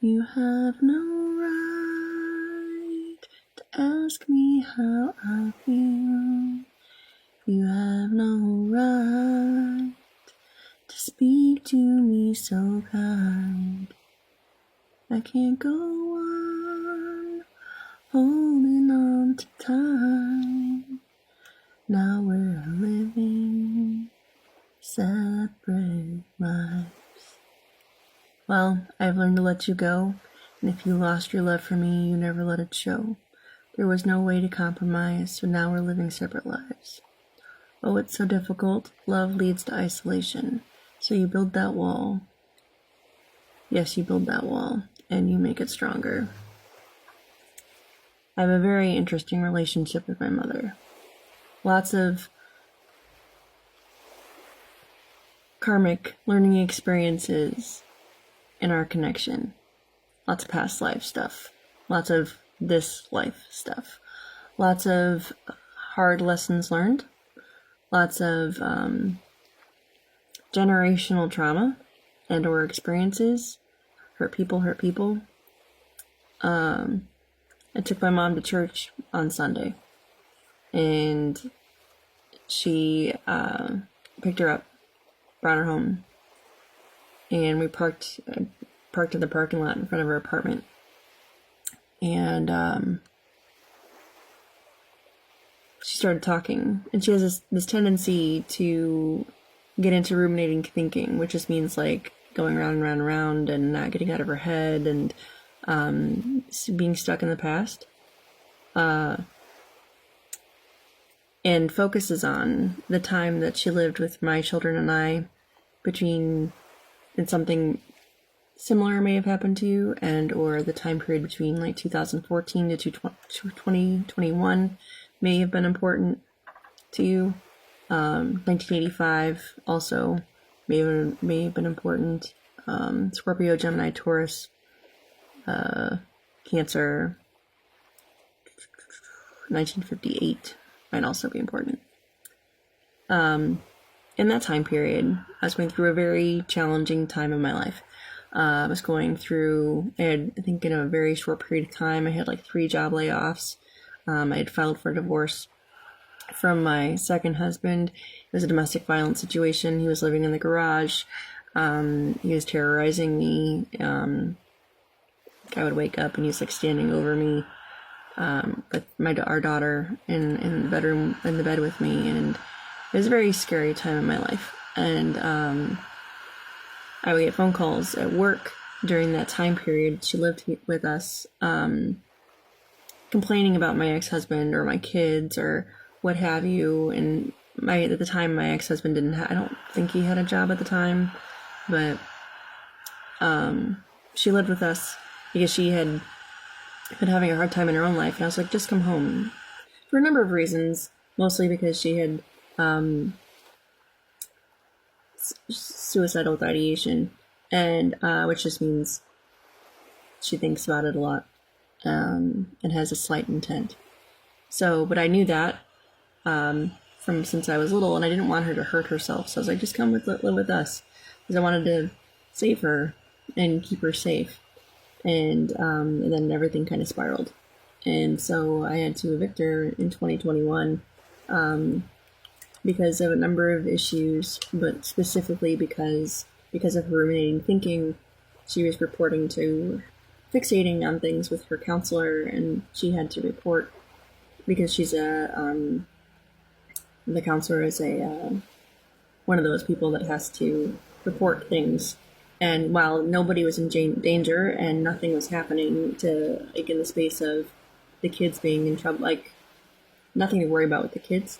You have no right to ask me how I feel. You have no right to speak to me so kind. I can't go on holding on to time. Now we're living separate lives. Well, I've learned to let you go, and if you lost your love for me, you never let it show. There was no way to compromise, so now we're living separate lives. Oh, it's so difficult. Love leads to isolation. So you build that wall. Yes, you build that wall, and you make it stronger. I have a very interesting relationship with my mother. Lots of karmic learning experiences in our connection. Lots of past life stuff. Lots of this life stuff. Lots of hard lessons learned. Lots of generational trauma and or experiences. Hurt people. I took my mom to church on Sunday, and she picked her up, brought her home, and we parked in the parking lot in front of her apartment. And she started talking, and she has this tendency to get into ruminating thinking, which just means like going round and round and round and not getting out of her head, and being stuck in the past, and focuses on the time that she lived with my children and I, and something similar may have happened to you, and or the time period between like 2014 to 2021 may have been important to you. 1985 also may have been important. Scorpio, Gemini, Taurus, Cancer, 1958 might also be important. In that time period, I was going through a very challenging time in my life. I was going through, I think in a very short period of time, I had like 3 job layoffs. I had filed for divorce from my second husband. It was a domestic violence situation. He was living in the garage. He was terrorizing me. I would wake up and he's like standing over me, with our daughter in the bedroom, in the bed with me, and it was a very scary time in my life. And I would get phone calls at work during that time period. She lived with us, complaining about my ex-husband or my kids or what have you. And at the time, my ex-husband I don't think he had a job at the time, but she lived with us because she had been having a hard time in her own life. And I was like, just come home, for a number of reasons, mostly because she had suicidal ideation, and which just means she thinks about it a lot, and has a slight intent. So, but I knew that from since I was little, and I didn't want her to hurt herself. So I was like, just come live with us, because I wanted to save her and keep her safe. And then everything kind of spiraled. And so I had to evict her in 2021 because of a number of issues, but specifically because of her ruminating thinking. She was reporting to fixating on things with her counselor, and she had to report because she's the counselor is one of those people that has to report things. And while nobody was in danger and nothing was happening to, like, in the space of the kids being in trouble, like, nothing to worry about with the kids,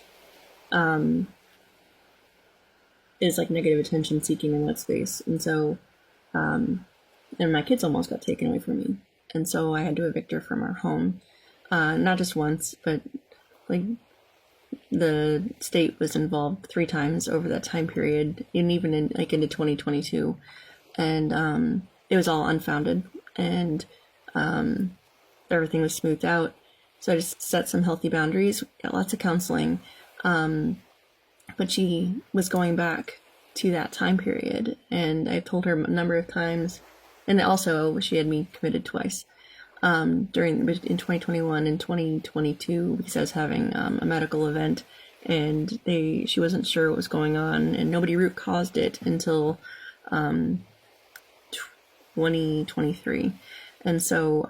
is like negative attention seeking in that space. And so, and my kids almost got taken away from me. And so I had to evict her from our home. Not just once, but like the state was involved 3 times over that time period, and even into 2022. And it was all unfounded, and everything was smoothed out. So I just set some healthy boundaries, got lots of counseling, but she was going back to that time period, and I told her a number of times, And also she had me committed twice. In 2021 and 2022, because I was having a medical event, and she wasn't sure what was going on, and nobody root caused it until 2023. And so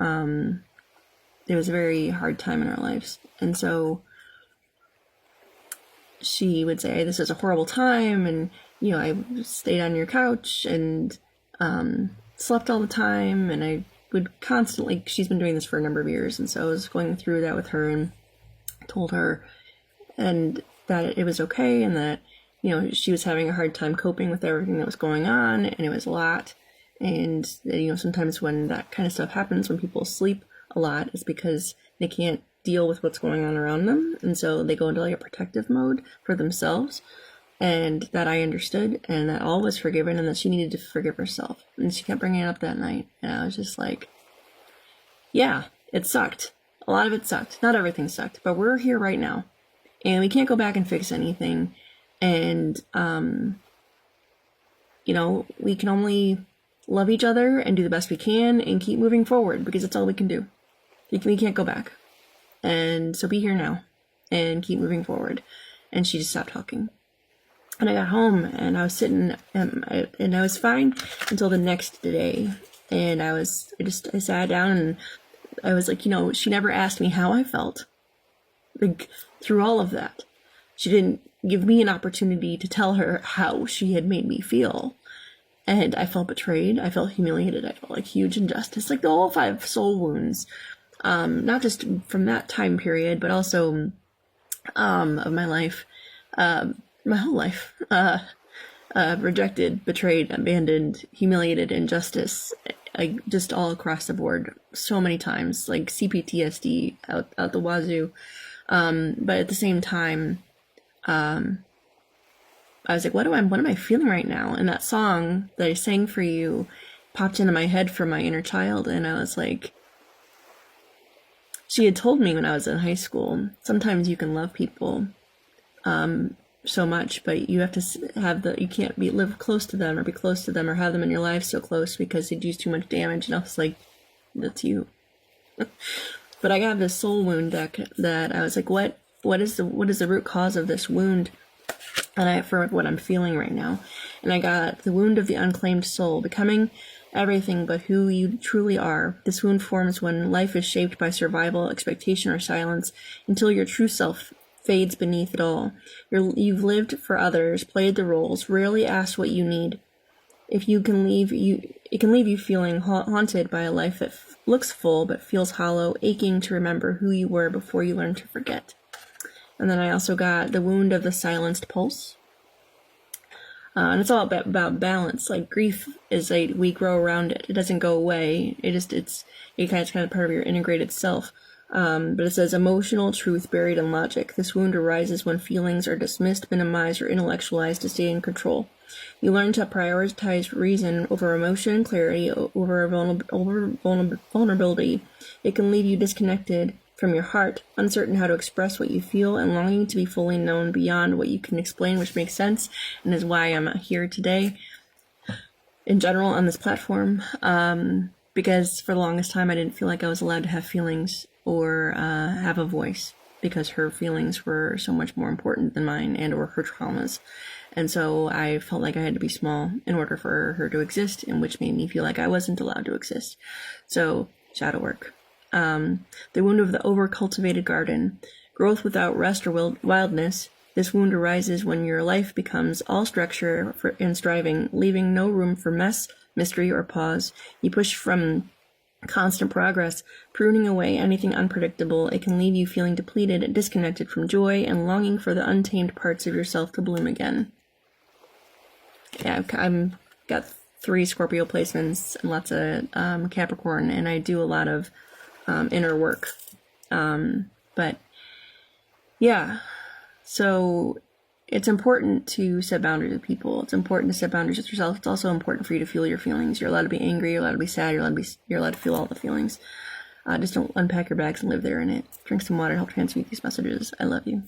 it was a very hard time in our lives. And so she would say, this is a horrible time, and I stayed on your couch and slept all the time, and I would constantly, she's been doing this for a number of years, and so I was going through that with her and told her and that it was okay, and that she was having a hard time coping with everything that was going on, and it was a lot. And sometimes when that kind of stuff happens, when people sleep a lot, it's because they can't deal with what's going on around them, and so they go into like a protective mode for themselves. And that I understood, and that all was forgiven, and that she needed to forgive herself. And she kept bringing it up that night, and I was just like, yeah, it sucked. A lot of it sucked. Not everything sucked, but we're here right now, and we can't go back and fix anything. And we can only love each other and do the best we can and keep moving forward, because that's all we can do. We can't go back, and so be here now and keep moving forward. And she just stopped talking. And I got home, and I was sitting, and I was fine until the next day. And I sat down, and I was like, she never asked me how I felt. Like, through all of that, she didn't give me an opportunity to tell her how she had made me feel. And I felt betrayed. I felt humiliated. I felt like huge injustice, like the whole 5 soul wounds. Not just from that time period, but also of my life. My whole life, rejected, betrayed, abandoned, humiliated, injustice, just all across the board, so many times, like CPTSD out the wazoo. But at the same time, I was like, what am I feeling right now? And that song that I sang for you popped into my head from my inner child, and I was like, she had told me when I was in high school, sometimes you can love people, so much, but you have to you can't live close to them or be close to them or have them in your life so close, because they do too much damage. And I was like, that's you. But I got this soul wound that I was like, what is the root cause of this wound? And for what I'm feeling right now. And I got the wound of the unclaimed soul, becoming everything but who you truly are. This wound forms when life is shaped by survival, expectation, or silence, until your true self fades beneath it all. You've lived for others, played the roles, rarely asked what you need. It can leave you feeling haunted by a life that looks full but feels hollow, aching to remember who you were before you learned to forget. And then I also got the wound of the silenced pulse. And it's all about balance. Like, grief is we grow around it. It doesn't go away. It's kind of part of your integrated self. But it says emotional truth buried in logic. This wound arises when feelings are dismissed, minimized, or intellectualized to stay in control. You learn to prioritize reason over emotion, clarity over vulnerability. It can leave you disconnected from your heart, uncertain how to express what you feel, and longing to be fully known beyond what you can explain, which makes sense, and is why I'm here today, in general, on this platform, because for the longest time I didn't feel like I was allowed to have feelings or have a voice, because her feelings were so much more important than mine and or her traumas. And so I felt like I had to be small in order for her to exist, and which made me feel like I wasn't allowed to exist. So, shadow work. The wound of the over-cultivated garden. Growth without rest or wildness. This wound arises when your life becomes all structure and striving, leaving no room for mess, mystery, or pause. You push from constant progress, pruning away anything unpredictable. It can leave you feeling depleted, disconnected from joy, and longing for the untamed parts of yourself to bloom again. Yeah, I've got 3 Scorpio placements and lots of Capricorn, and I do a lot of inner work. But yeah, so it's important to set boundaries with people. It's important to set boundaries with yourself. It's also important for you to feel your feelings. You're allowed to be angry. You're allowed to be sad. You're allowed to feel all the feelings. Just don't unpack your bags and live there in it. Drink some water to help transmute these messages. I love you.